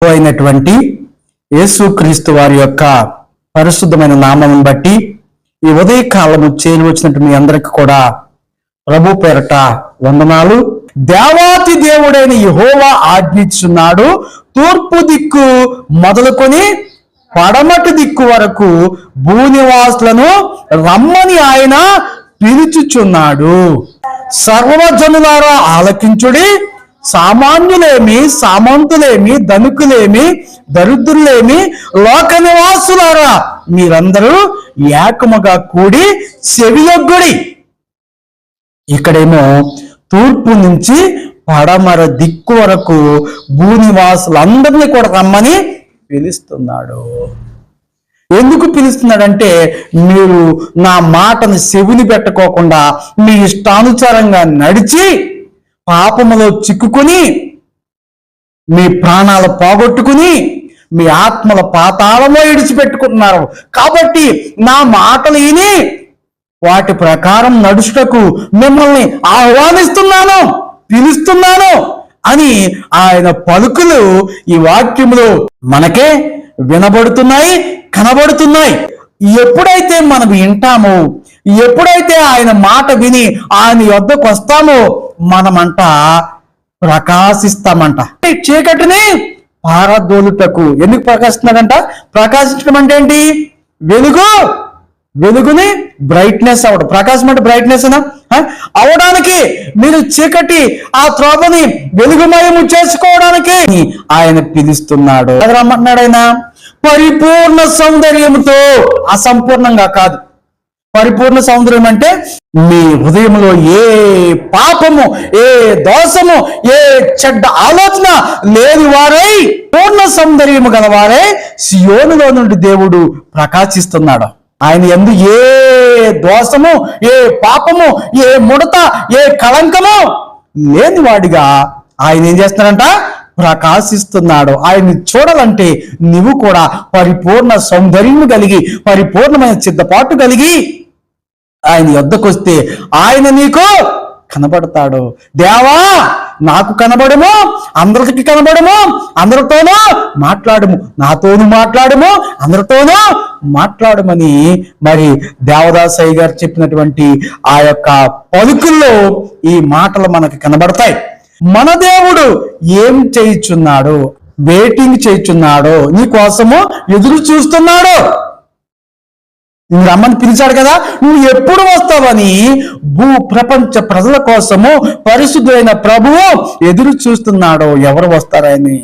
అయినటువంటి యేసుక్రీస్తు వారి యొక్క పరిశుద్ధమైన నామం బట్టి ఈ ఉదయకాలము చేరి వచ్చినట్టు మీ అందరికి కూడా ప్రభు పేరట వందనాలు. దేవాతి దేవుడైన యెహోవా ఆజ్ఞిస్తున్నాడు, తూర్పు దిక్కు మొదలుకొని పడమటి దిక్కు వరకు భూనివాసులను రమ్మని ఆయన పిలుచుచున్నాడు. సర్వజనులారా ఆలకించుడి, సామాన్యులేమి, సామంతులేమి, ధనికులేమి, దరిద్రులేమి, లోక నివాసులారా మీరందరూ ఏకముగా కూడి చెవియొగ్గుడి. ఇక్కడేమో తూర్పు నుంచి పడమర దిక్కు వరకు భూనివాసులందరినీ కూడా రమ్మని పిలుస్తున్నాడు. ఎందుకు పిలుస్తున్నాడంటే, మీరు నా మాటను చెవిని పెట్టుకోకుండా మీ ఇష్టానుసారంగా నడిచి పాపములో చిక్కుకుని మీ ప్రాణాలు పోగొట్టుకుని మీ ఆత్మల పాతాళంలో ఇడిచిపెట్టుకుంటున్నారు. కాబట్టి నా మాటలు విని వాటి ప్రకారం నడుచుటకు మిమ్మల్ని ఆహ్వానిస్తున్నాను, పిలుస్తున్నాను అని ఆయన పలుకులు ఈ వాక్యములో మనకే వినబడుతున్నాయి, కనబడుతున్నాయి. ఎప్పుడైతే మనం వింటామో, ఎప్పుడైతే ఆయన మాట విని ఆయన యొద్దకు వస్తామో మనమంట ప్రకాశిస్తామంట. చీకటిని పారదోలుటకు ఎందుకు ప్రకాశిస్తున్నాడంట? ప్రకాశించడం అంటే ఏంటి? వెలుగుని బ్రైట్నెస్ అవడం. ప్రకాశం అంటే బ్రైట్నెస్ అవడానికి, మీరు చీకటి ఆ త్రోవని వెలుగుమయము చేసుకోవడానికి ఆయన పిలుస్తున్నాడు. అది రమ్మంటున్నాడు ఆయన పరిపూర్ణ సౌందర్యంతో, అసంపూర్ణంగా కాదు. పరిపూర్ణ సౌందర్యం అంటే మీ హృదయంలో ఏ పాపము, ఏ దోషము, ఏ చెడ్డ ఆలోచన లేని వారై పూర్ణ సౌందర్యము గలవారై సియోనులో నుండి దేవుడు ప్రకాశిస్తున్నాడు. ఆయన యందు ఏ దోషము, ఏ పాపము, ఏ ముడత, ఏ కళంకము లేని వాడిగా ఆయన ఏం చేస్తున్నాడంట? ప్రకాశిస్తున్నాడు. ఆయన్ని చూడాలంటే నువ్వు కూడా పరిపూర్ణ సౌందర్యం కలిగి, పరిపూర్ణమైన సిద్ధపాటు కలిగి ఆయన యొద్దకు వస్తే ఆయన నీకు కనబడతాడు. దేవా నాకు కనబడము, అందరికి కనబడము, అందరితోనూ మాట్లాడము, నాతోనూ మాట్లాడము, అందరితోనూ మాట్లాడమని మరి దేవదాసయ్య గారు చెప్పినటువంటి ఆ యొక్క పలుకుల్లో ఈ మాటలు మనకి కనబడతాయి. మన దేవుడు ఏం చేయుచున్నాడు? వెయిటింగ్ చేయుచున్నాడు, నీ కోసము ఎదురు చూస్తున్నాడు. నువ్వు రమ్మని పిలిచాడు కదా, నువ్వు ఎప్పుడు వస్తావని భూ ప్రపంచ ప్రజల కోసము పరిశుద్ధులైన ప్రభువు ఎదురు చూస్తున్నాడు. ఎవరు వస్తారని?